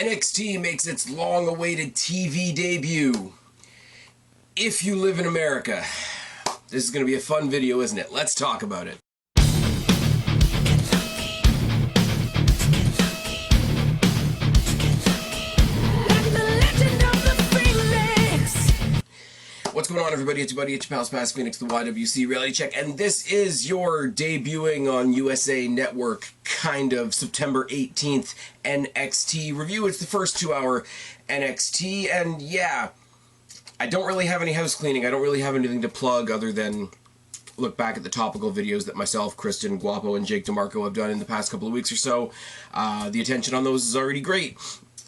NXT makes its long-awaited TV debut. If you live in America, this is going to be a fun video, isn't it? Let's talk about it. What's going on, everybody? It's your buddy, it's your pal, Past Phoenix, the YWC Reality Check, and this is your debuting on USA Network, kind of, September 18th NXT review. It's the first 2-hour NXT, and yeah, I don't really have any house cleaning. I don't really have anything to plug other than look back at the topical videos that myself, Kristen, Guapo, and Jake DeMarco have done in the past couple of weeks or so. The attention on those is already great.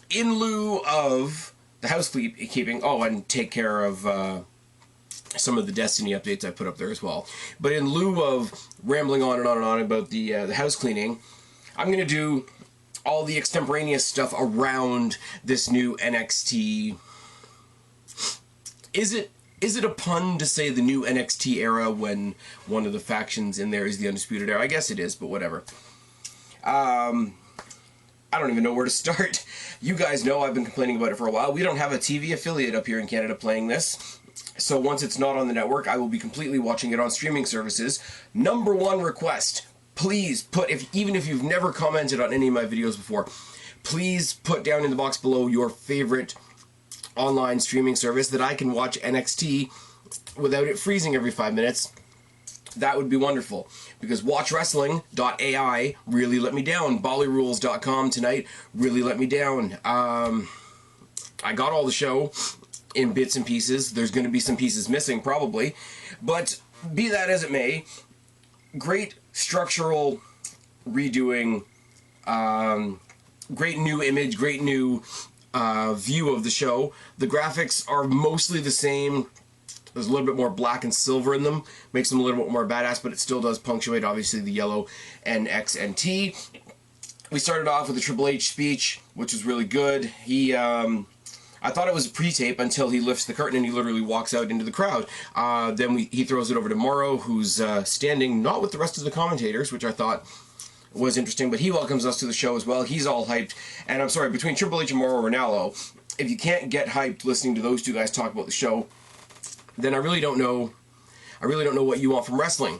In lieu of the housekeeping, oh, and take care of some of the Destiny updates I put up there as well. But in lieu of rambling on and on and on about the house cleaning, I'm going to do all the extemporaneous stuff around this new NXT. Is it a pun to say the new NXT era when one of the factions in there is the Undisputed Era? I guess it is, but whatever. I don't even know where to start. You guys know I've been complaining about it for a while. We don't have a TV affiliate up here in Canada playing this. So once it's not on the network, I will be completely watching it on streaming services. Number one request, please put, even if you've never commented on any of my videos before, please put down in the box below your favorite online streaming service that I can watch NXT without it freezing every 5 minutes. That would be wonderful, because watchwrestling.ai really let me down. Bollyrules.com tonight really let me down. I got all the show in bits and pieces. There's going to be some pieces missing probably, but be that as it may, great structural redoing, great new image, great new view of the show. The graphics are mostly the same. There's a little bit more black and silver in them, makes them a little bit more badass, but it still does punctuate obviously the yellow NX and T. We started off with a Triple H speech, which was really good. I thought it was a pre-tape until he lifts the curtain and he literally walks out into the crowd. Then he throws it over to Morrow, who's standing not with the rest of the commentators, which I thought was interesting, but he welcomes us to the show as well. He's all hyped. And I'm sorry, between Triple H and Mauro Ranallo, if you can't get hyped listening to those two guys talk about the show, then I really don't know what you want from wrestling.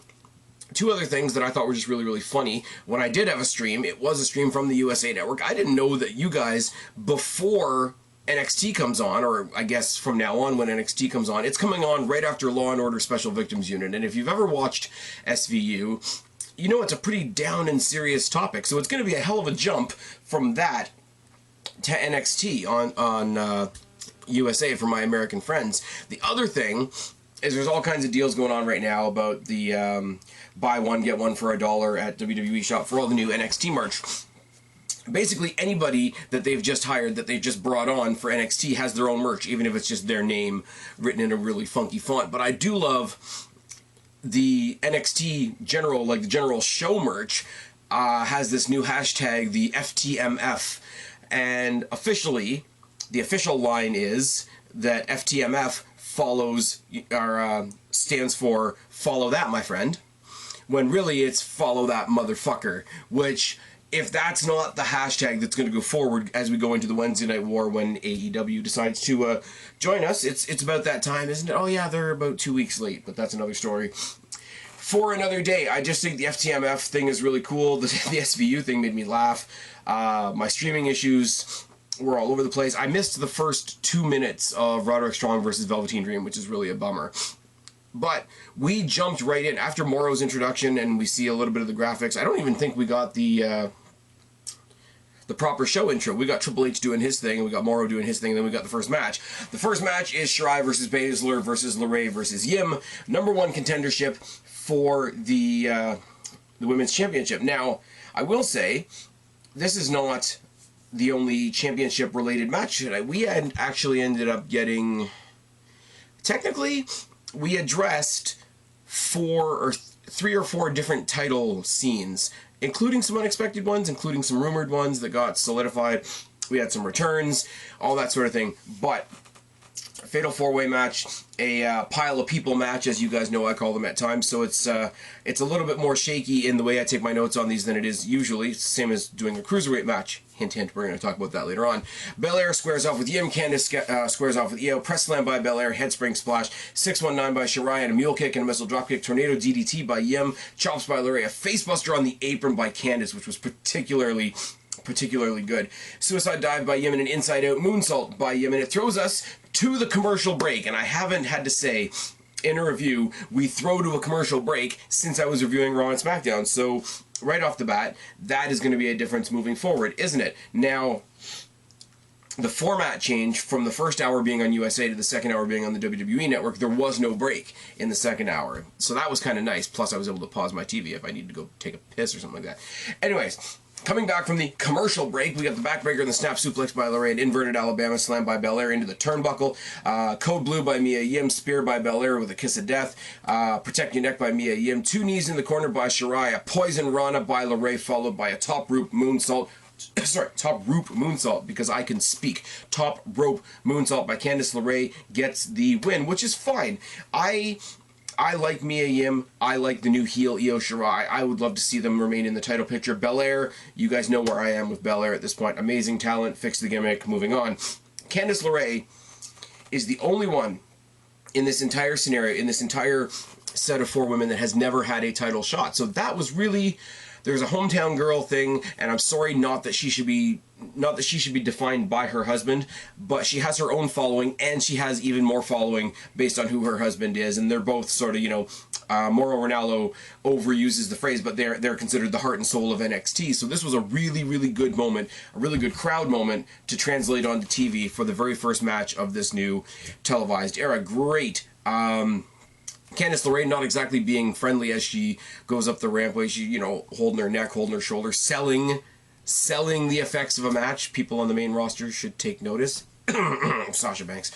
Two other things that I thought were just really, really funny. When I did have a stream, it was a stream from the USA Network. I didn't know that you guys, before NXT comes on, or I guess from now on when NXT comes on, it's coming on right after Law & Order Special Victims Unit. And if you've ever watched SVU, you know it's a pretty down and serious topic. So it's going to be a hell of a jump from that to NXT on USA for my American friends. The other thing is there's all kinds of deals going on right now about the buy one, get one for $1 at WWE Shop for all the new NXT merch. Basically, anybody that they've just hired, that they've just brought on for NXT has their own merch, even if it's just their name written in a really funky font. But I do love the NXT general, like the general show merch, has this new hashtag, the FTMF. And officially, the official line is that FTMF follows, or stands for follow that, my friend. When really it's follow that motherfucker, which, if that's not the hashtag that's going to go forward as we go into the Wednesday Night War when AEW decides to join us, it's about that time, isn't it? Oh yeah, they're about 2 weeks late, but that's another story for another day. I just think the FTMF thing is really cool. The SVU thing made me laugh. My streaming issues were all over the place. I missed the first 2 minutes of Roderick Strong versus Velveteen Dream, which is really a bummer. But we jumped right in after Morrow's introduction, and we see a little bit of the graphics. I don't even think we got the proper show intro. We got Triple H doing his thing, and we got Morrow doing his thing, and then we got the first match. The first match is Shirai versus Baszler versus LeRae versus Yim. #1 contendership for the Women's Championship. Now, I will say, this is not the only championship-related match today. We had actually ended up getting... Technically, we addressed 3 or 4 different title scenes, including some unexpected ones, including some rumored ones that got solidified. We had some returns, all that sort of thing. But fatal 4-way match, a pile of people match, as you guys know I call them at times. So it's a little bit more shaky in the way I take my notes on these than it is usually. It's the same as doing a Cruiserweight match. Hint, hint, we're going to talk about that later on. Belair squares off with Yim. Candice squares off with Io. Press slam by Belair. Head spring splash. 619 by Shirai. And a mule kick and a missile drop kick. Tornado DDT by Yim. Chops by Lorraine. A facebuster on the apron by Candice, which was particularly good. Suicide dive by Yim and an inside out moonsault by Yim. And it throws us to the commercial break. And I haven't had to say in a review, we throw to a commercial break since I was reviewing Raw and SmackDown. So right off the bat, that is going to be a difference moving forward, isn't it? Now, the format change from the first hour being on USA to the second hour being on the WWE Network, there was no break in the second hour. So that was kind of nice. Plus, I was able to pause my TV if I needed to go take a piss or something like that. Anyways, coming back from the commercial break, we got the backbreaker and the snap suplex by Lorraine, inverted Alabama slam by Belair into the turnbuckle, code blue by Mia Yim, spear by Belair with a kiss of death, protect your neck by Mia Yim, two knees in the corner by Shirai, a poison Rana by Lorraine, followed by a top rope moonsault. Sorry, top rope moonsault, because I can speak. Top rope moonsault by Candice LeRae gets the win, which is fine. I like Mia Yim. I like the new heel Io Shirai. I would love to see them remain in the title picture. Belair, you guys know where I am with Belair at this point. Amazing talent, fix the gimmick, moving on. Candice LeRae is the only one in this entire scenario, in this entire set of four women that has never had a title shot. So that was really, there's a hometown girl thing, and I'm sorry, not that she should be defined by her husband, but she has her own following, and she has even more following based on who her husband is, and they're both sort of, you know, Mauro Ranallo overuses the phrase, but they're considered the heart and soul of NXT. So this was a really, really good moment, a really good crowd moment to translate onto TV for the very first match of this new televised era. Great. Candice LeRae not exactly being friendly as she goes up the rampway. She, you know, holding her neck, holding her shoulder, selling the effects of a match. People on the main roster should take notice. Sasha Banks.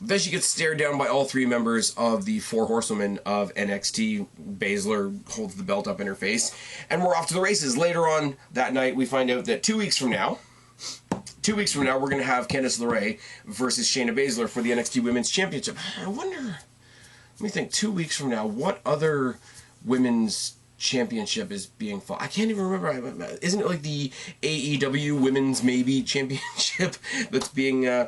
Then she gets stared down by all three members of the Four Horsewomen of NXT. Baszler holds the belt up in her face. And we're off to the races. Later on that night, we find out that 2 weeks from now, we're going to have Candice LeRae versus Shayna Baszler for the NXT Women's Championship. I wonder, let me think, 2 weeks from now, what other women's championship is being fought? I can't even remember. Isn't it like the AEW Women's Maybe Championship that's being...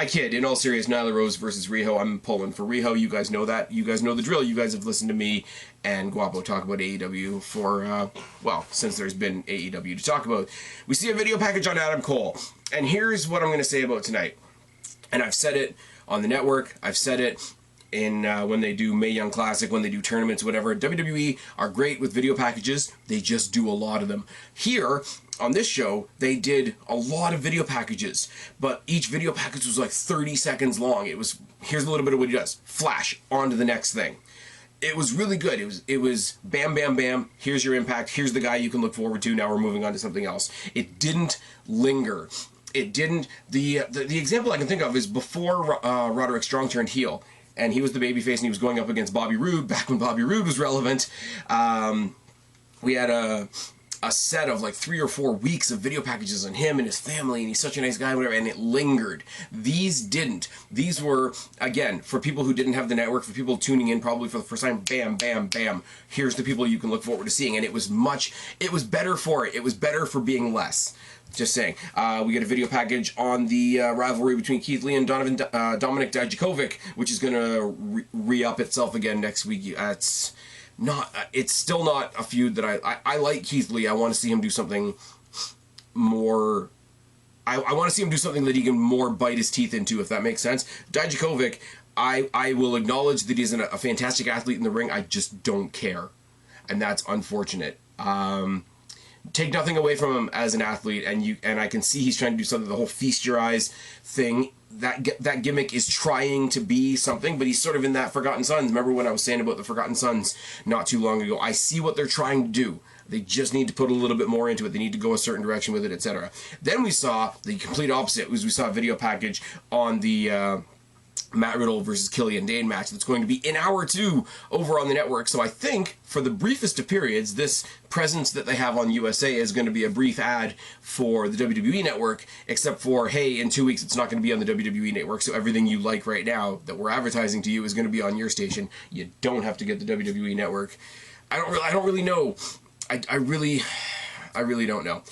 I kid. In all seriousness, Nyla Rose versus Riho. I'm pulling for Riho. You guys know that. You guys know the drill. You guys have listened to me and Guapo talk about AEW for, well, since there's been AEW to talk about. We see a video package on Adam Cole. And here's what I'm going to say about tonight. And I've said it on the network. I've said it in when they do Mae Young Classic, when they do tournaments, whatever. WWE are great with video packages. They just do a lot of them. Here, on this show, they did a lot of video packages, but each video package was like 30 seconds long. It was, here's a little bit of what he does. Flash, on to the next thing. It was really good. It was bam, bam, bam. Here's your impact. Here's the guy you can look forward to. Now we're moving on to something else. It didn't linger. It didn't, the example I can think of is before Roderick Strong turned heel, and he was the babyface, and he was going up against Bobby Roode, back when Bobby Roode was relevant. We had a set of like 3 or 4 weeks of video packages on him and his family, and he's such a nice guy, whatever, and it lingered. These didn't. These were, again, for people who didn't have the network, for people tuning in probably for the first time, bam, bam, bam. Here's the people you can look forward to seeing, and it was better for it. It was better for being less. Just saying. We get a video package on the rivalry between Keith Lee and Dominic Dijakovic, which is going to re-up itself again next week. It's still not a feud that I like Keith Lee. I want to see him do something more... I want to see him do something that he can more bite his teeth into, if that makes sense. Dijakovic, I will acknowledge that he's a fantastic athlete in the ring. I just don't care. And that's unfortunate. Take nothing away from him as an athlete, and I can see he's trying to do something. The whole feast your eyes thing, that gimmick is trying to be something, but he's sort of in that Forgotten Sons. Remember when I was saying about the Forgotten Sons not too long ago? I see what they're trying to do. They just need to put a little bit more into it. They need to go a certain direction with it, etc. Then we saw the complete opposite. We saw a video package on the Matt Riddle versus Killian Dane match that's going to be in hour 2 over on the network. So I think for the briefest of periods, this presence that they have on USA is going to be a brief ad for the WWE network, except for, hey, in 2 weeks it's not going to be on the WWE network, so everything you like right now that we're advertising to you is going to be on your station. You don't have to get the WWE network. I don't really know. I really don't know.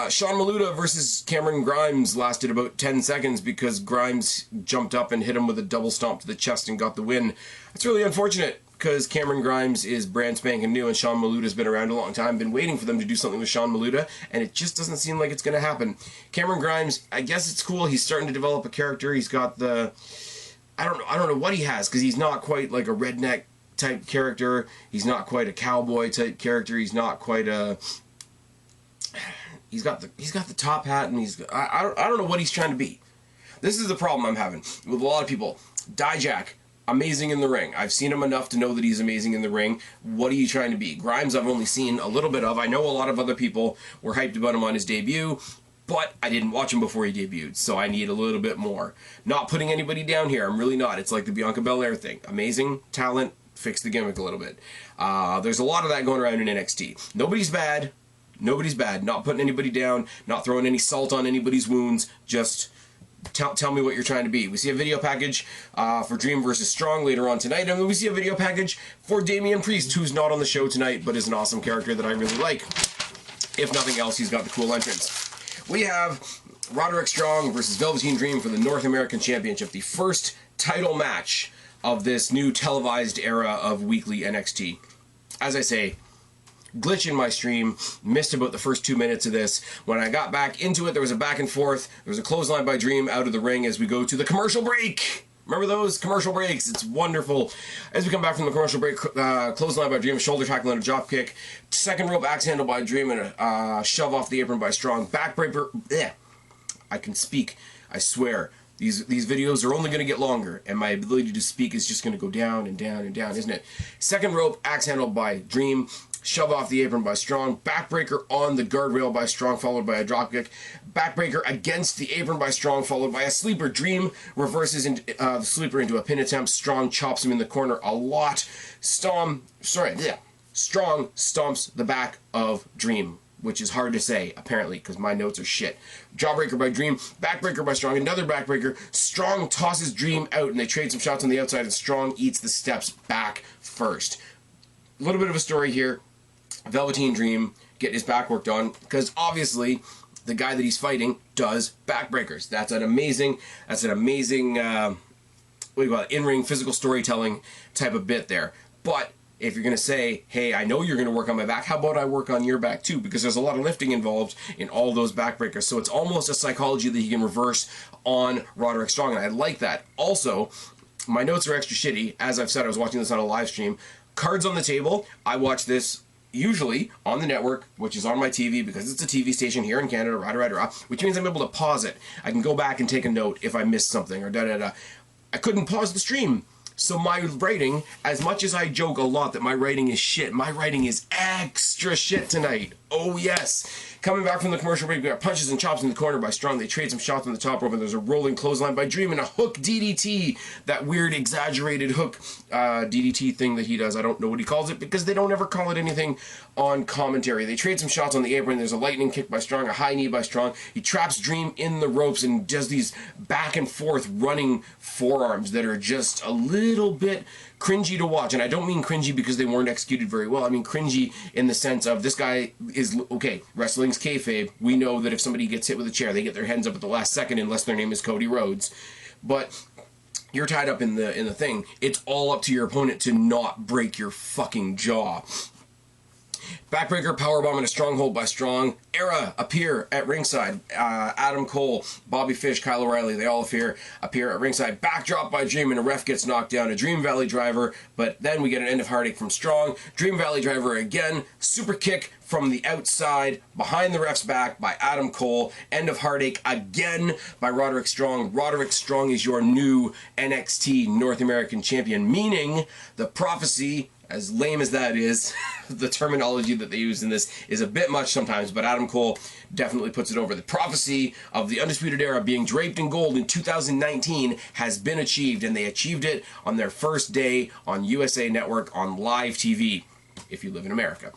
Sean Maluta versus Cameron Grimes lasted about 10 seconds because Grimes jumped up and hit him with a double stomp to the chest and got the win. It's really unfortunate because Cameron Grimes is brand spanking new and Sean Maluta's been around a long time. Been waiting for them to do something with Sean Maluta, and it just doesn't seem like it's going to happen. Cameron Grimes, I guess it's cool. He's starting to develop a character. He's got the... I don't know what he has, because he's not quite like a redneck type character. He's not quite a cowboy type character. He's not quite a... He's got the top hat, and I don't know what he's trying to be. This is the problem I'm having with a lot of people. Dijak, amazing in the ring. I've seen him enough to know that he's amazing in the ring. What are you trying to be? Grimes I've only seen a little bit of. I know a lot of other people were hyped about him on his debut, but I didn't watch him before he debuted, so I need a little bit more. Not putting anybody down here. I'm really not. It's like the Bianca Belair thing. Amazing talent, fix the gimmick a little bit. There's a lot of that going around in NXT. Nobody's bad. Nobody's bad. Not putting anybody down, not throwing any salt on anybody's wounds, just tell me what you're trying to be. We see a video package for Dream versus Strong later on tonight, and then we see a video package for Damian Priest, who's not on the show tonight, but is an awesome character that I really like. If nothing else, he's got the cool entrance. We have Roderick Strong versus Velveteen Dream for the North American Championship, the first title match of this new televised era of weekly NXT. As I say, glitch in my stream, missed about the first 2 minutes of this. When I got back into it, there was a back and forth. There was a clothesline by Dream out of the ring as we go to the commercial break. Remember those commercial breaks? It's wonderful. As we come back from the commercial break, clothesline by Dream, a shoulder tackle and a drop kick. Second rope axe handle by Dream and a shove off the apron by Strong. Backbreaker. I can speak. I swear. These videos are only going to get longer, and my ability to speak is just going to go down and down and down, isn't it? Second rope axe handle by Dream. Shove off the apron by Strong. Backbreaker on the guardrail by Strong, followed by a dropkick. Backbreaker against the apron by Strong, followed by a sleeper. Dream reverses the sleeper into a pin attempt. Strong chops him in the corner a lot. Strong stomps the back of Dream, which is hard to say, apparently, because my notes are shit. Jawbreaker by Dream. Backbreaker by Strong. Another backbreaker. Strong tosses Dream out, and they trade some shots on the outside, and Strong eats the steps back first. A little bit of a story here. Velveteen Dream getting his back worked on because obviously the guy that he's fighting does backbreakers. That's an amazing what do you call it, in-ring physical storytelling type of bit there. But if you're going to say, hey, I know you're going to work on my back, how about I work on your back too? Because there's a lot of lifting involved in all those backbreakers. So it's almost a psychology that he can reverse on Roderick Strong, and I like that. Also, my notes are extra shitty. As I've said, I was watching this on a live stream. Cards on the table. I watch this usually on the network, which is on my TV because it's a TV station here in Canada, which means I'm able to pause it. I can go back and take a note if I missed something or da-da-da. I couldn't pause the stream. So my writing, as much as I joke a lot that my writing is shit, my writing is extra shit tonight. Oh yes. Coming back from the commercial break, we got punches and chops in the corner by Strong. They trade some shots on the top rope, and there's a rolling clothesline by Dream and a hook DDT. That weird exaggerated hook DDT thing that he does. I don't know what he calls it because they don't ever call it anything on commentary. They trade some shots on the apron. There's a lightning kick by Strong, a high knee by Strong. He traps Dream in the ropes and does these back and forth running forearms that are just a little bit cringy to watch. And I don't mean cringy because they weren't executed very well. I mean cringy in the sense of this guy is, okay, wrestling's kayfabe. We know that if somebody gets hit with a chair, they get their hands up at the last second unless their name is Cody Rhodes. But you're tied up in the thing. It's all up to your opponent to not break your fucking jaw. Backbreaker, powerbomb, and a stronghold by Strong. Era appear at ringside. Adam Cole, Bobby Fish, Kyle O'Reilly, they all appear at ringside. Backdrop by Dream, and a ref gets knocked down. A Dream Valley Driver, but then we get an End of Heartache from Strong. Dream Valley Driver again. Super kick from the outside, behind the ref's back by Adam Cole. End of Heartache again by Roderick Strong. Roderick Strong is your new NXT North American Champion, meaning the prophecy, as lame as that is, the terminology that they use in this is a bit much sometimes, but Adam Cole definitely puts it over. The prophecy of the Undisputed Era being draped in gold in 2019 has been achieved, and they achieved it on their first day on USA Network on live TV, if you live in America.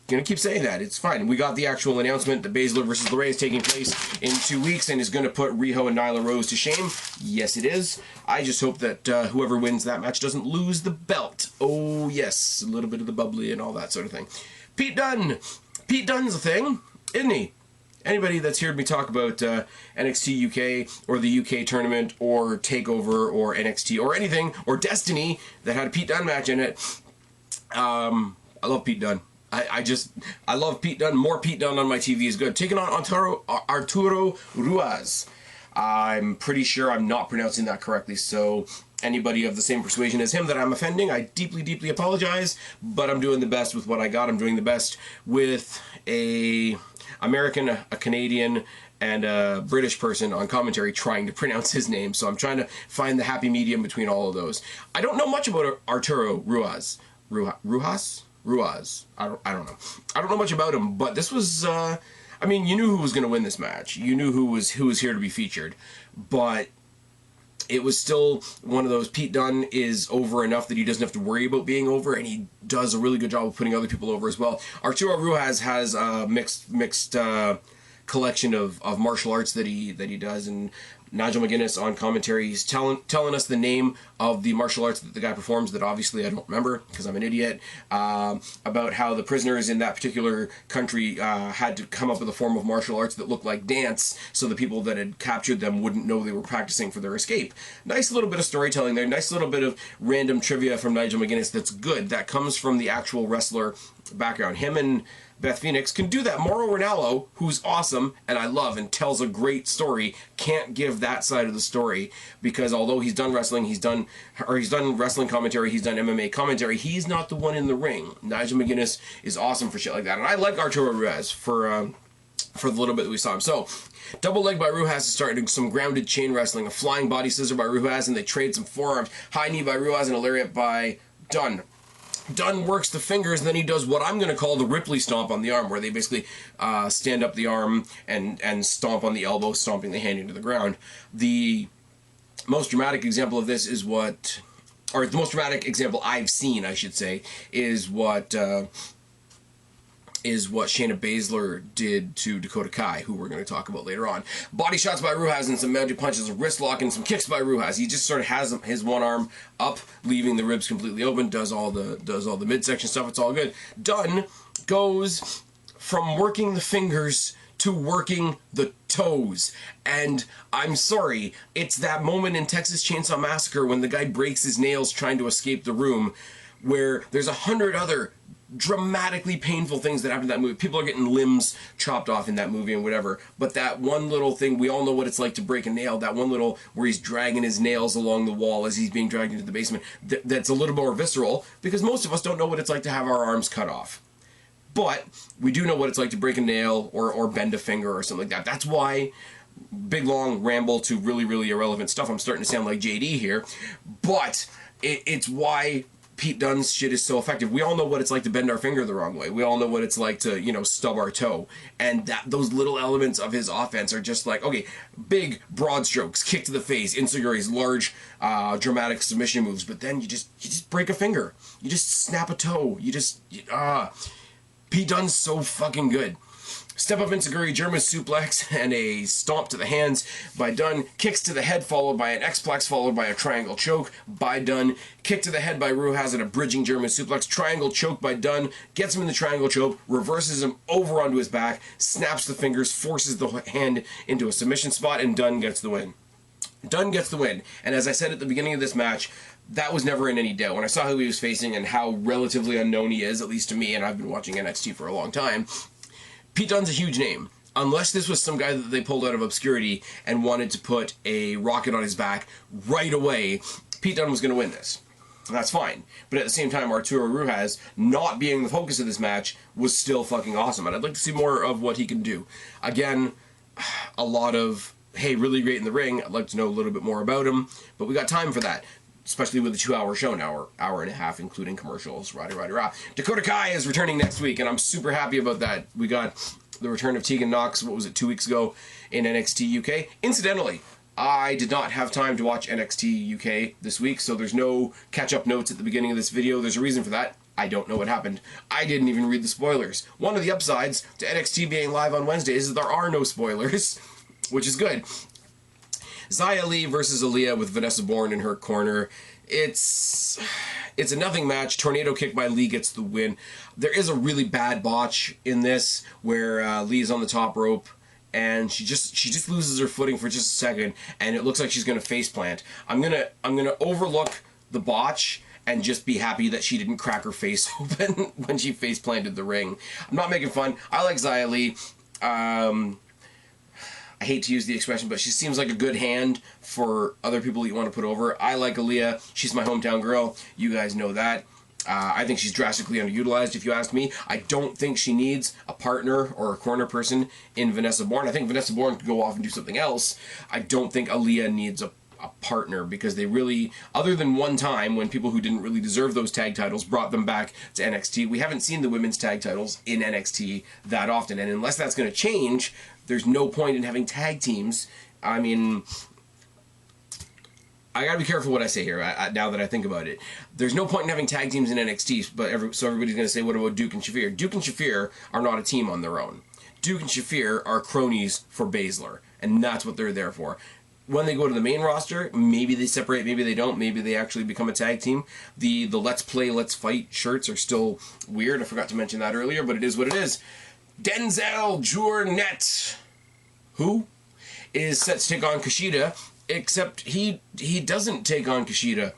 Gonna keep saying that, it's fine. We got the actual announcement that Baszler versus LeRae is taking place in 2 weeks and is gonna put Riho and Nyla Rose to shame. Yes, it is. I just hope that whoever wins that match doesn't lose the belt. Oh yes, a little bit of the bubbly and all that sort of thing. Pete Dunn Pete Dunne's a thing, isn't he? Anybody that's heard me talk about NXT UK or the UK tournament or TakeOver or NXT or anything or Destiny that had a Pete Dunne match in it, I love Pete Dunne. I love Pete Dunne. More Pete Dunne on my TV is good. Taking on Arturo Ruas. I'm pretty sure I'm not pronouncing that correctly, so anybody of the same persuasion as him that I'm offending, I deeply, deeply apologize, but I'm doing the best with what I got. I'm doing the best with a American, a Canadian, and a British person on commentary trying to pronounce his name, so I'm trying to find the happy medium between all of those. I don't know much about Arturo Ruas. Ruas? I don't know. I don't know much about him, but this was, I mean, you knew who was going to win this match. You knew who was here to be featured, but it was still one of those, Pete Dunne is over enough that he doesn't have to worry about being over, and he does a really good job of putting other people over as well. Arturo Ruas has a mixed collection of martial arts that he does, and Nigel McGuinness on commentary, he's telling us the name of the martial arts that the guy performs that obviously I don't remember because I'm an idiot, about how the prisoners in that particular country had to come up with a form of martial arts that looked like dance so the people that had captured them wouldn't know they were practicing for their escape. Nice little bit of storytelling there, nice little bit of random trivia from Nigel McGuinness that's good. That comes from the actual wrestler background. Him and Beth Phoenix can do that. Mauro Ranallo, who's awesome and I love and tells a great story, can't give that side of the story because although he's done wrestling, he's done wrestling commentary, he's done MMA commentary, he's not the one in the ring. Nigel McGuinness is awesome for shit like that, and I like Arturo Ruas for the little bit that we saw him. So, double leg by Ruas to start doing some grounded chain wrestling, a flying body scissor by Ruas, and they trade some forearms, high knee by Ruas, and a lariat by Dunn. Dunn works the fingers, and then he does what I'm going to call the Ripley stomp on the arm, where they basically stand up the arm and stomp on the elbow, stomping the hand into the ground. The most dramatic example of this is what, or the most dramatic example I've seen, I should say, is what Shayna Baszler did to Dakota Kai, who we're going to talk about later on. Body shots by Ruas and some mounted punches, a wrist lock and some kicks by Ruas. He just sort of has his one arm up, leaving the ribs completely open, does all the midsection stuff. It's all good. Dunn goes from working the fingers to working the toes. And I'm sorry, it's that moment in Texas Chainsaw Massacre when the guy breaks his nails trying to escape the room, where there's 100 other dramatically painful things that happen in that movie. People are getting limbs chopped off in that movie and whatever, but that one little thing, we all know what it's like to break a nail, that one little where he's dragging his nails along the wall as he's being dragged into the basement, that's a little more visceral, because most of us don't know what it's like to have our arms cut off. But we do know what it's like to break a nail or bend a finger or something like that. That's why, big long ramble to really, really irrelevant stuff, I'm starting to sound like JD here, but it's why Pete Dunne's shit is so effective. We all know what it's like to bend our finger the wrong way. We all know what it's like to, you know, stub our toe. And those little elements of his offense are just like, okay, big, broad strokes, kick to the face, enziguris, large, dramatic submission moves, but then you just break a finger. You just snap a toe. Pete Dunne's so fucking good. Step up enziguri, German suplex, and a stomp to the hands by Dunn. Kicks to the head, followed by an X-plex, followed by a triangle choke by Dunn. Kick to the head by Ruas and a bridging German suplex. Triangle choke by Dunn. Gets him in the triangle choke, reverses him over onto his back, snaps the fingers, forces the hand into a submission spot, and Dunn gets the win. Dunn gets the win. And as I said at the beginning of this match, that was never in any doubt. When I saw who he was facing and how relatively unknown he is, at least to me, and I've been watching NXT for a long time, Pete Dunne's a huge name. Unless this was some guy that they pulled out of obscurity and wanted to put a rocket on his back right away, Pete Dunne was going to win this. And that's fine. But at the same time, Arturo Ruas, not being the focus of this match, was still fucking awesome. And I'd like to see more of what he can do. Again, a lot of, hey, really great in the ring. I'd like to know a little bit more about him. But we got time for that. Especially with a 2-hour show now, hour and a half, including commercials. Rah. Dakota Kai is returning next week, and I'm super happy about that. We got the return of Tegan Knox, 2 weeks ago, in NXT UK. Incidentally, I did not have time to watch NXT UK this week, so there's no catch-up notes at the beginning of this video. There's a reason for that. I don't know what happened. I didn't even read the spoilers. One of the upsides to NXT being live on Wednesdays is that there are no spoilers, which is good. Xia Li versus Aliyah with Vanessa Bourne in her corner. It's It's a nothing match. Tornado kick by Lee gets the win. There is a really bad botch in this where Lee's on the top rope and she just loses her footing for just a second, and it looks like she's gonna face plant. I'm gonna overlook the botch and just be happy that she didn't crack her face open when she face planted the ring. I'm not making fun. I like Xia Li. I hate to use the expression, but she seems like a good hand for other people that you want to put over. I like Aliyah. She's my hometown girl. You guys know that. I think she's drastically underutilized, if you ask me. I don't think she needs a partner or a corner person in Vanessa Bourne. I think Vanessa Bourne could go off and do something else. I don't think Aliyah needs a partner, because they really, other than one time when people who didn't really deserve those tag titles brought them back to NXT, we haven't seen the women's tag titles in NXT that often. And unless that's going to change, there's no point in having tag teams. I mean, I gotta be careful what I say here, now that I think about it. There's no point in having tag teams in NXT, but so everybody's going to say, what about Duke and Shafir? Duke and Shafir are not a team on their own. Duke and Shafir are cronies for Baszler, and that's what they're there for. When they go to the main roster, maybe they separate, maybe they don't, maybe they actually become a tag team. The Let's Play, Let's Fight shirts are still weird. I forgot to mention that earlier, but it is what it is. Denzel Jurnet, who is set to take on Kushida, except he doesn't take on Kushida,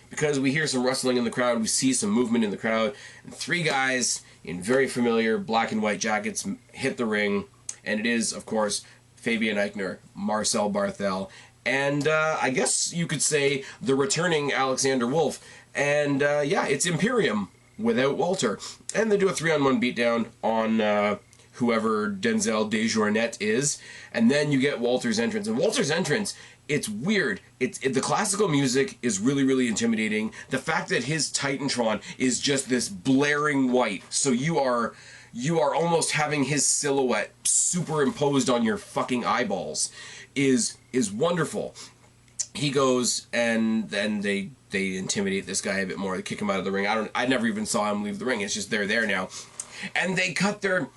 because we hear some rustling in the crowd, we see some movement in the crowd, and three guys in very familiar black and white jackets hit the ring, and it is, of course, Fabian Eichner, Marcel Barthel, and I guess you could say the returning Alexander Wolf, and yeah, it's Imperium without Walter, and they do a 3-on-1 beatdown on whoever Denzel Dejournet is, and then you get Walter's entrance, and Walter's entrance, it's weird. The classical music is really, really intimidating. The fact that his Titantron is just this blaring white, so you are almost having his silhouette superimposed on your fucking eyeballs, is wonderful. He goes, and then they intimidate this guy a bit more. They kick him out of the ring. I never even saw him leave the ring. It's just they're there now, and they cut their.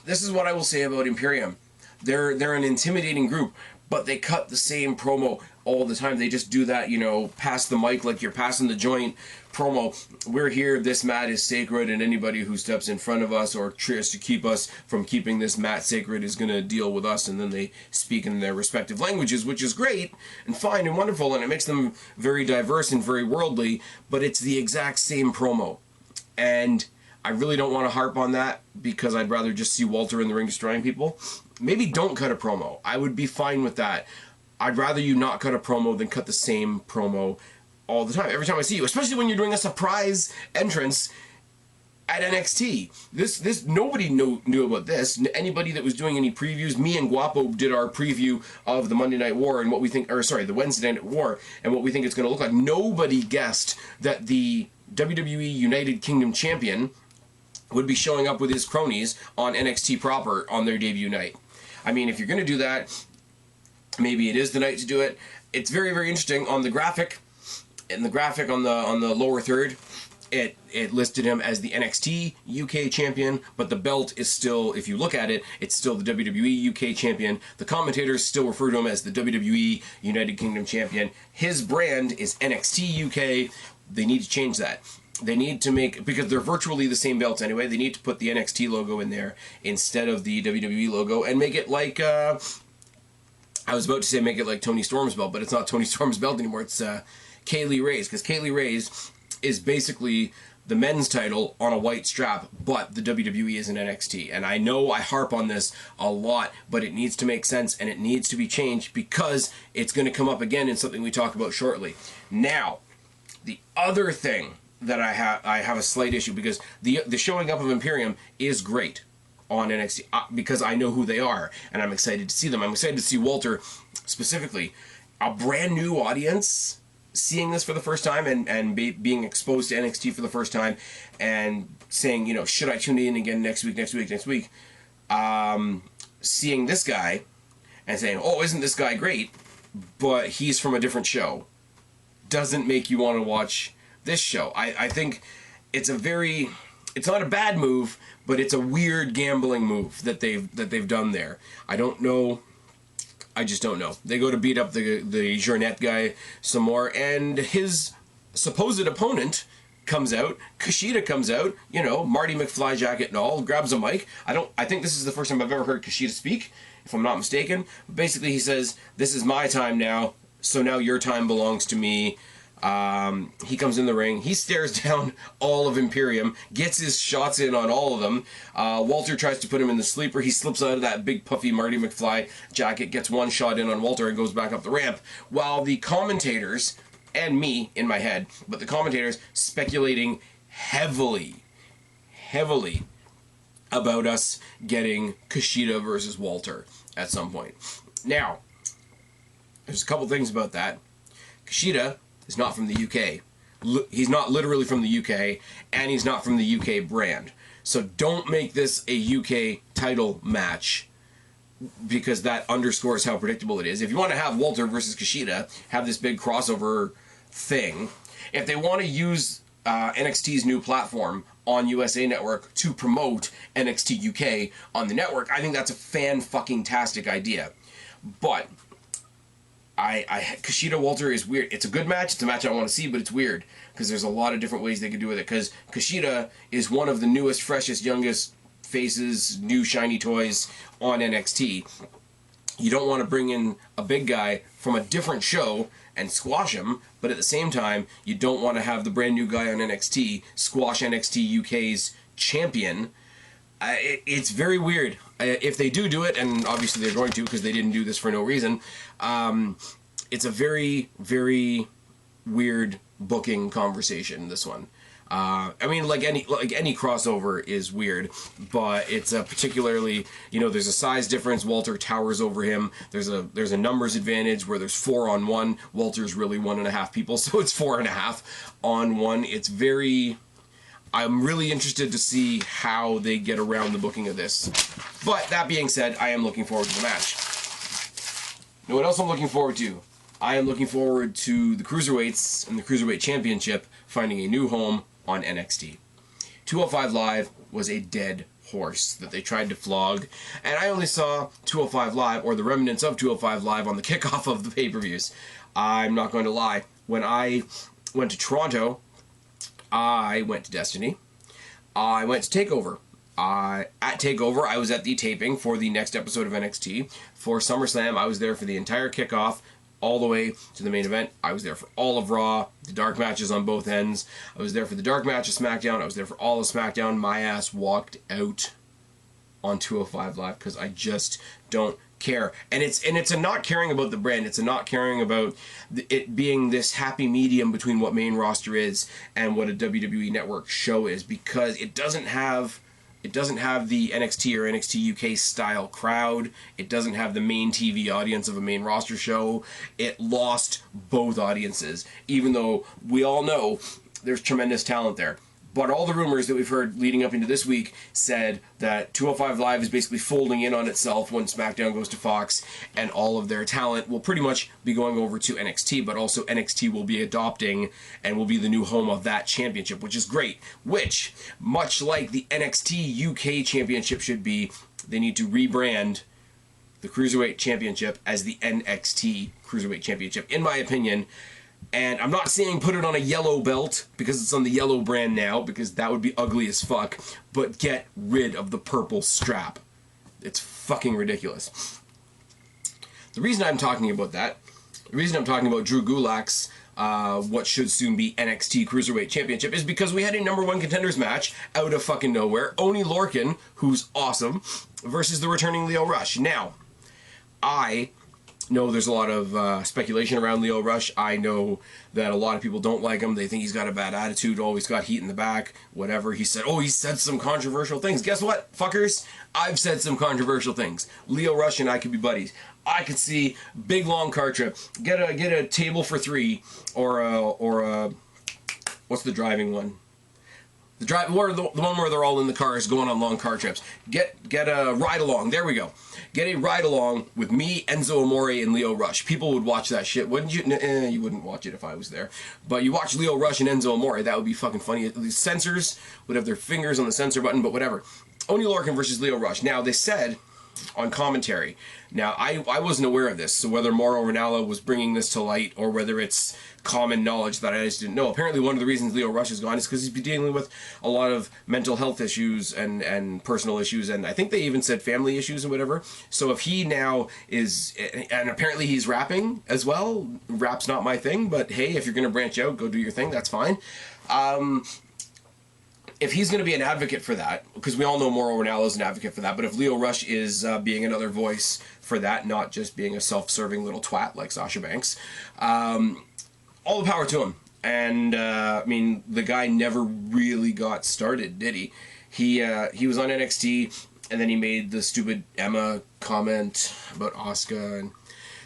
This is what I will say about Imperium. They're an intimidating group, but they cut the same promo all the time. They just do that, you know, pass the mic like you're passing the joint promo. We're here, this mat is sacred, and anybody who steps in front of us or tries to keep us from keeping this mat sacred is going to deal with us. And then they speak in their respective languages, which is great and fine and wonderful, and it makes them very diverse and very worldly, but it's the exact same promo. And I really don't want to harp on that, because I'd rather just see Walter in the ring destroying people. Maybe don't cut a promo. I would be fine with that. I'd rather you not cut a promo than cut the same promo all the time. Every time I see you, especially when you're doing a surprise entrance at NXT. This nobody knew about this. Anybody that was doing any previews, me and Guapo did our preview of the Monday Night War and what we think, or sorry, the Wednesday Night War and what we think it's going to look like. Nobody guessed that the WWE United Kingdom Champion would be showing up with his cronies on NXT proper on their debut night. I mean, if you're going to do that, maybe it is the night to do it. It's very, very interesting. On the graphic, on the lower third, it listed him as the NXT UK Champion, but the belt is still, if you look at it, it's still the WWE UK Champion. The commentators still refer to him as the WWE United Kingdom Champion. His brand is NXT UK. They need to change that. They need to make, because they're virtually the same belts anyway, they need to put the NXT logo in there instead of the WWE logo and make it like, I was about to say make it like Tony Storm's belt, but it's not Tony Storm's belt anymore, it's Kaylee Ray's, because Kaylee Ray's is basically the men's title on a white strap, but the WWE is an NXT. And I know I harp on this a lot, but it needs to make sense and it needs to be changed, because it's going to come up again in something we talk about shortly. Now, the other thing that I have a slight issue, because the showing up of Imperium is great on NXT, because I know who they are and I'm excited to see them. I'm excited to see Walter specifically. A brand new audience seeing this for the first time and being exposed to NXT for the first time and saying, you know, should I tune in again next week? Seeing this guy and saying, oh, isn't this guy great? But he's from a different show. Doesn't make you want to watch this show. I think it's not a bad move, but it's a weird gambling move that they've done there. I don't know. I just don't know. They go to beat up the Jurnet guy some more, and his supposed opponent comes out, Kushida comes out, you know, Marty McFly jacket and all, grabs a mic. I think this is the first time I've ever heard Kushida speak, if I'm not mistaken. Basically, he says, "This is my time now, so now your time belongs to me." He comes in the ring, he stares down all of Imperium, gets his shots in on all of them. Walter tries to put him in the sleeper. He slips out of that big puffy Marty McFly jacket, gets one shot in on Walter and goes back up the ramp, while the commentators, and me in my head, but the commentators speculating heavily about us getting Kushida versus Walter at some point. Now, there's a couple things about that. Kushida is not from the UK. He's not literally from the UK, and he's not from the UK brand. So don't make this a UK title match, because that underscores how predictable it is. If you want to have Walter versus Kushida, have this big crossover thing. If they want to use NXT's new platform on USA Network to promote NXT UK on the network, I think that's a fan-fucking-tastic idea. But Kushida Walter is weird. It's a good match. It's a match I want to see, but it's weird because there's a lot of different ways they could do with it. Because Kushida is one of the newest, freshest, youngest faces, new shiny toys on NXT. You don't want to bring in a big guy from a different show and squash him, but at the same time, you don't want to have the brand new guy on NXT squash NXT UK's champion. It's very weird. If they do it, and obviously they're going to because they didn't do this for no reason, it's a very, very weird booking conversation, this one. I mean, like any crossover is weird, but it's a particularly, you know, there's a size difference. Walter towers over him. There's a numbers advantage where there's 4-on-1. Walter's really 1.5 people, so it's 4.5-on-1. It's very... I'm really interested to see how they get around the booking of this. But that being said, I am looking forward to the match. You know what else I'm looking forward to? I am looking forward to the Cruiserweights and the Cruiserweight Championship finding a new home on NXT. 205 Live was a dead horse that they tried to flog, and I only saw 205 Live, or the remnants of 205 Live, on the kickoff of the pay-per-views. I'm not going to lie. When I went to Toronto, I went to Destiny. I went to TakeOver. At TakeOver, I was at the taping for the next episode of NXT. For SummerSlam, I was there for the entire kickoff, all the way to the main event. I was there for all of Raw, the dark matches on both ends. I was there for the dark match of SmackDown. I was there for all of SmackDown. My ass walked out on 205 Live because I just don't care. And it's a not caring about the brand. It's a not caring about it being this happy medium between what main roster is and what a WWE Network show is, because it doesn't have the NXT or NXT UK style crowd. It doesn't have the main TV audience of a main roster show. It lost both audiences, even though we all know there's tremendous talent there. But all the rumors that we've heard leading up into this week said that 205 Live is basically folding in on itself when SmackDown goes to Fox, and all of their talent will pretty much be going over to NXT, but also NXT will be adopting and will be the new home of that championship, which is great. Which, much like the NXT UK Championship should be, they need to rebrand the Cruiserweight Championship as the NXT Cruiserweight Championship, in my opinion. And I'm not saying put it on a yellow belt because it's on the yellow brand now, because that would be ugly as fuck, but get rid of the purple strap. It's fucking ridiculous. The reason I'm talking about that, the reason I'm talking about Drew Gulak's what should soon be NXT Cruiserweight Championship, is because we had a #1 contenders match out of fucking nowhere. Oney Lorcan, who's awesome, versus the returning Lio Rush. Now, I know there's a lot of speculation around Lio Rush. I know that a lot of people don't like him. They think he's got a bad attitude, always got heat in the back, whatever. He said some controversial things. Guess what, fuckers? I've said some controversial things. Lio Rush and I could be buddies. I could see big long car trip. Get a table for 3, or a what's the driving one? The one where they're all in the cars going on long car trips. Get a ride along. There we go. Get a ride along with me, Enzo Amore, and Lio Rush. People would watch that shit, wouldn't you? You wouldn't watch it if I was there. But you watch Lio Rush and Enzo Amore. That would be fucking funny. The censors would have their fingers on the censor button, but whatever. Oney Lorcan versus Lio Rush. Now, they said, on commentary. Now, I wasn't aware of this, so whether Mauro Ranallo was bringing this to light or whether it's common knowledge that I just didn't know. Apparently, one of the reasons Lio Rush is gone is because he's been dealing with a lot of mental health issues and personal issues, and I think they even said family issues and whatever. So if he now is, and apparently he's rapping as well. Rap's not my thing, but hey, if you're going to branch out, go do your thing, that's fine. If he's going to be an advocate for that, because we all know Mauro Ranallo is an advocate for that, but if Lio Rush is being another voice for that, not just being a self-serving little twat like Sasha Banks, all the power to him. And, I mean, the guy never really got started, did he? He was on NXT, and then he made the stupid Emma comment about Asuka, and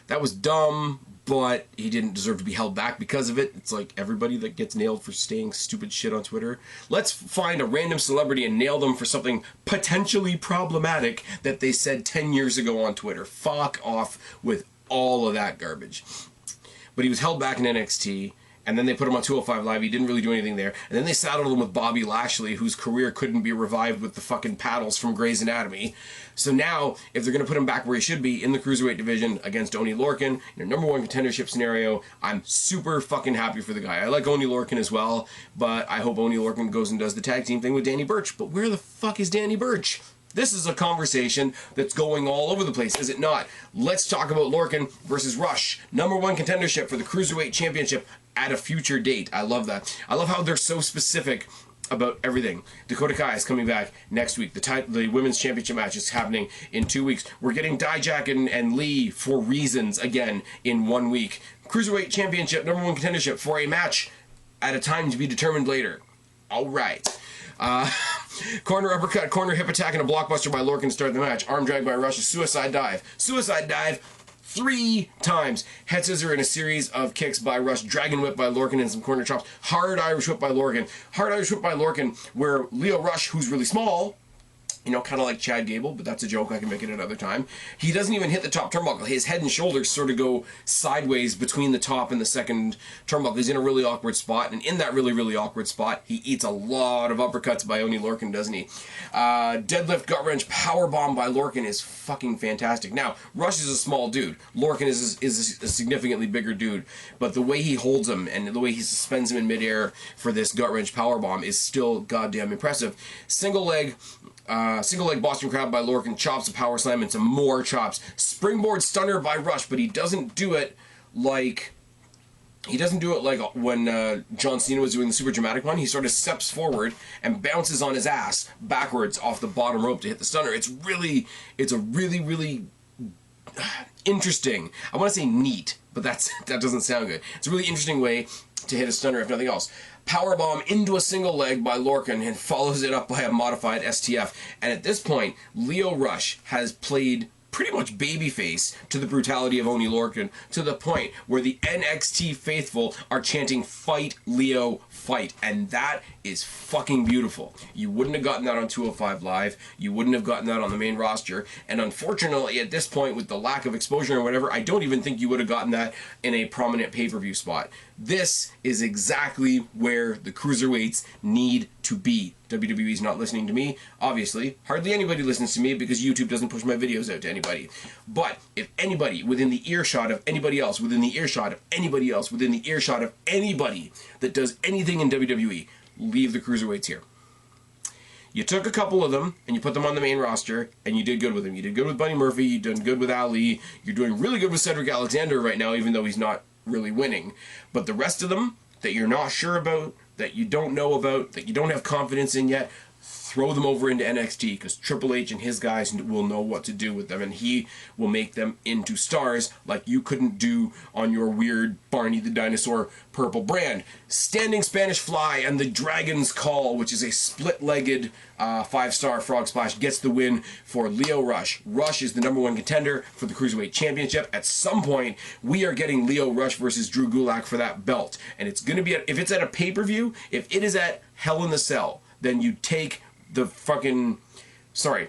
that was dumb, but he didn't deserve to be held back because of it. It's like everybody that gets nailed for saying stupid shit on Twitter. Let's find a random celebrity and nail them for something potentially problematic that they said 10 years ago on Twitter. Fuck off with all of that garbage. But he was held back in NXT, and then they put him on 205 Live. He didn't really do anything there. And then they saddled him with Bobby Lashley, whose career couldn't be revived with the fucking paddles from Grey's Anatomy. So now, if they're going to put him back where he should be, in the Cruiserweight division against Oney Lorcan, in a #1 contendership scenario, I'm super fucking happy for the guy. I like Oney Lorcan as well, but I hope Oney Lorcan goes and does the tag team thing with Danny Burch. But where the fuck is Danny Burch? This is a conversation that's going all over the place, is it not? Let's talk about Lorcan versus Rush. #1 contendership for the Cruiserweight Championship at a future date. I love that. I love how they're so specific about everything. Dakota Kai is coming back next week. The women's championship match is happening in 2 weeks. We're getting Dijak and Lee for reasons again in 1 week. Cruiserweight Championship, #1 contendership for a match at a time to be determined later. All right. Corner uppercut, corner hip attack, and a blockbuster by Lorcan to start the match. Arm drag by Rush, a suicide dive. Suicide dive 3 times. Head scissor and a series of kicks by Rush. Dragon whip by Lorcan and some corner chops. Hard Irish whip by Lorcan. Hard Irish whip by Lorcan, where Lio Rush, who's really small, you know, kind of like Chad Gable, but that's a joke. I can make it another time. He doesn't even hit the top turnbuckle. His head and shoulders sort of go sideways between the top and the second turnbuckle. He's in a really awkward spot, and in that really, really awkward spot, he eats a lot of uppercuts by Oney Lorcan, doesn't he? Deadlift gut wrench powerbomb by Lorcan is fucking fantastic. Now, Rush is a small dude. Lorcan is a significantly bigger dude, but the way he holds him and the way he suspends him in midair for this gut wrench powerbomb is still goddamn impressive. Single leg Boston Crab by Lorcan, chops a power slam into more chops. Springboard stunner by Rush, but he doesn't do it like when John Cena was doing the super dramatic one. He sort of steps forward and bounces on his ass backwards off the bottom rope to hit the stunner. It's a really interesting. I want to say neat, but that doesn't sound good. It's a really interesting way to hit a stunner, if nothing else. Powerbomb into a single leg by Lorcan and follows it up by a modified STF. And at this point, Lio Rush has played pretty much babyface to the brutality of Oney Lorcan, to the point where the NXT faithful are chanting, "Fight, Lio, fight." And that is fucking beautiful. You wouldn't have gotten that on 205 Live. You wouldn't have gotten that on the main roster. And unfortunately, at this point, with the lack of exposure or whatever, I don't even think you would have gotten that in a prominent pay-per-view spot. This is exactly where the Cruiserweights need to be. WWE's not listening to me, obviously. Hardly anybody listens to me because YouTube doesn't push my videos out to anybody. But if anybody within the earshot of anybody else, within the earshot of anybody else, within the earshot of anybody that does anything in WWE, leave the Cruiserweights here. You took a couple of them and you put them on the main roster and you did good with them. You did good with Buddy Murphy, you did good with Ali, you're doing really good with Cedric Alexander right now, even though he's not really winning. But the rest of them that you're not sure about, that you don't know about, that you don't have confidence in yet, throw them over into NXT, because Triple H and his guys will know what to do with them, and he will make them into stars like you couldn't do on your weird Barney the Dinosaur purple brand. Standing Spanish Fly and the Dragon's Call, which is a split-legged 5-star frog splash, gets the win for Lio Rush. Rush is the #1 contender for the Cruiserweight Championship. At some point, we are getting Lio Rush versus Drew Gulak for that belt, and it's going to be, if it's at a pay-per-view, if it is at Hell in the Cell, then you take the fucking... Sorry.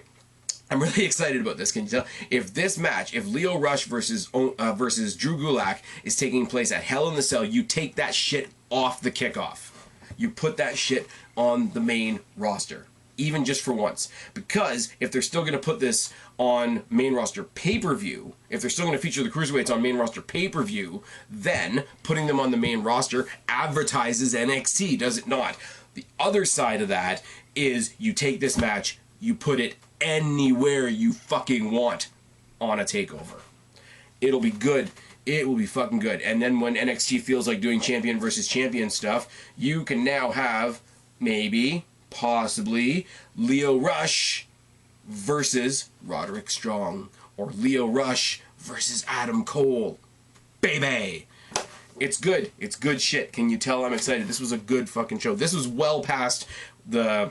I'm really excited about this, can you tell? If this match, if Lio Rush versus Drew Gulak is taking place at Hell in the Cell, you take that shit off the kickoff. You put that shit on the main roster. even just for once. Because if they're still going to put this on main roster pay-per-view, if they're still going to feature the Cruiserweights on main roster pay-per-view, then putting them on the main roster advertises NXT, does it not? The other side of that is you take this match, you put it anywhere you fucking want on a takeover. It'll be good. It will be fucking good. And then when NXT feels like doing champion versus champion stuff, you can now have maybe, possibly, Lio Rush versus Roderick Strong. Or Lio Rush versus Adam Cole. Baby! It's good. It's good shit. Can you tell I'm excited? This was a good fucking show. This was well past the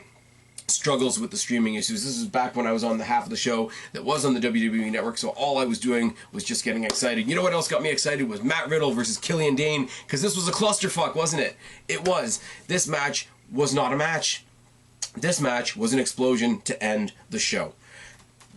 struggles with the streaming issues. This is back when I was on the half of the show that was on the WWE Network, so all I was doing was just getting excited. You know what else got me excited was Matt Riddle versus Killian Dane, because this was a clusterfuck, wasn't it? It was. This match was not a match. This match was an explosion to end the show.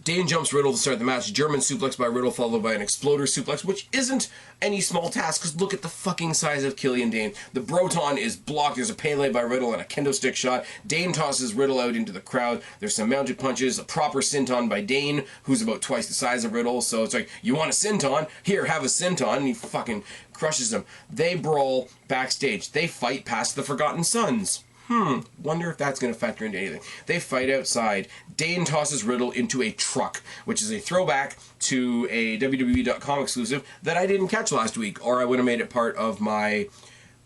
Dane jumps Riddle to start the match. German suplex by Riddle followed by an exploder suplex, which isn't any small task, because look at the fucking size of Killian Dane. The Broton is blocked. There's a Pele by Riddle and a kendo stick shot. Dane tosses Riddle out into the crowd. There's some mounted punches, a proper senton by Dane, who's about twice the size of Riddle. So it's like, you want a senton? Here, have a senton. And he fucking crushes him. They brawl backstage. They fight past the Forgotten Sons. Wonder if that's going to factor into anything. They fight outside. Dane tosses Riddle into a truck, which is a throwback to a WWE.com exclusive that I didn't catch last week, or I would have made it part of my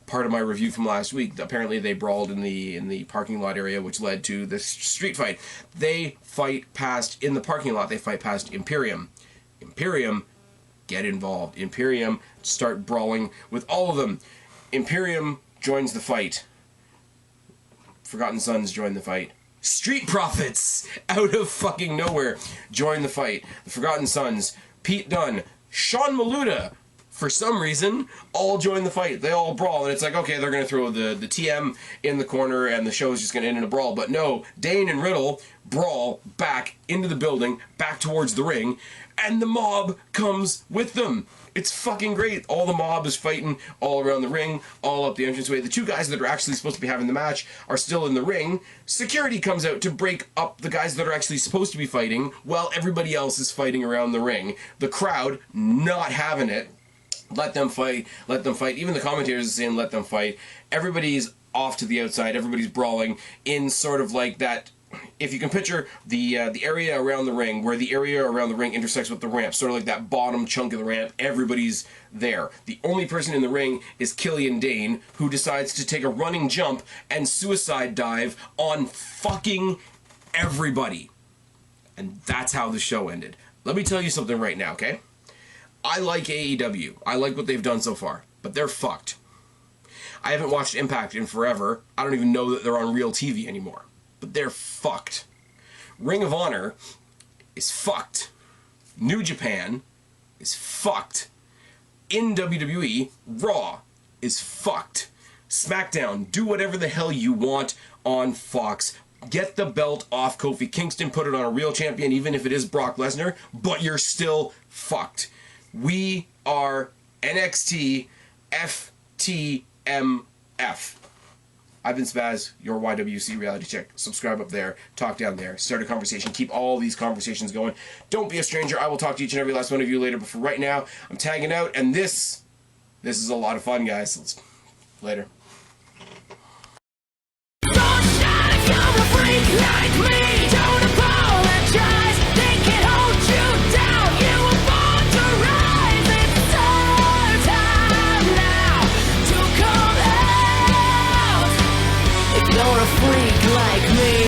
review from last week. Apparently they brawled in the parking lot area, which led to this street fight. They fight past, in the parking lot, they fight past Imperium. Imperium, get involved. Imperium start brawling with all of them. Imperium joins the fight. Forgotten Sons join the fight. Street Profits, out of fucking nowhere, join the fight. The Forgotten Sons, Pete Dunne, Sean Maluda, for some reason, all join the fight. They all brawl, and it's like, okay, they're going to throw the TM in the corner, and the show is just going to end in a brawl. But no, Dane and Riddle brawl back into the building, back towards the ring, and the mob comes with them. It's fucking great. All the mob is fighting all around the ring, all up the entranceway. The two guys that are actually supposed to be having the match are still in the ring. Security comes out to break up the guys that are actually supposed to be fighting while everybody else is fighting around the ring. The crowd not having it. Let them fight. Let them fight. Even the commentators are saying let them fight. Everybody's off to the outside. Everybody's brawling in sort of like that. If you can picture the area around the ring, where the area around the ring intersects with the ramp, sort of like that bottom chunk of the ramp, everybody's there. The only person in the ring is Killian Dane, who decides to take a running jump and suicide dive on fucking everybody. And that's how the show ended. Let me tell you something right now, okay? I like AEW. I like what they've done so far, but they're fucked. I haven't watched Impact in forever. I don't even know that they're on real TV anymore. But they're fucked. Ring of Honor is fucked. New Japan is fucked. In WWE, Raw is fucked. SmackDown, do whatever the hell you want on Fox. Get the belt off Kofi Kingston, put it on a real champion, even if it is Brock Lesnar, but you're still fucked. We are NXT FTMF. I've been Spaz, your YWC reality check. Subscribe up there, talk down there, start a conversation, keep all these conversations going. Don't be a stranger. I will talk to each and every last one of you later, but for right now, I'm tagging out, and this is a lot of fun, guys. Later.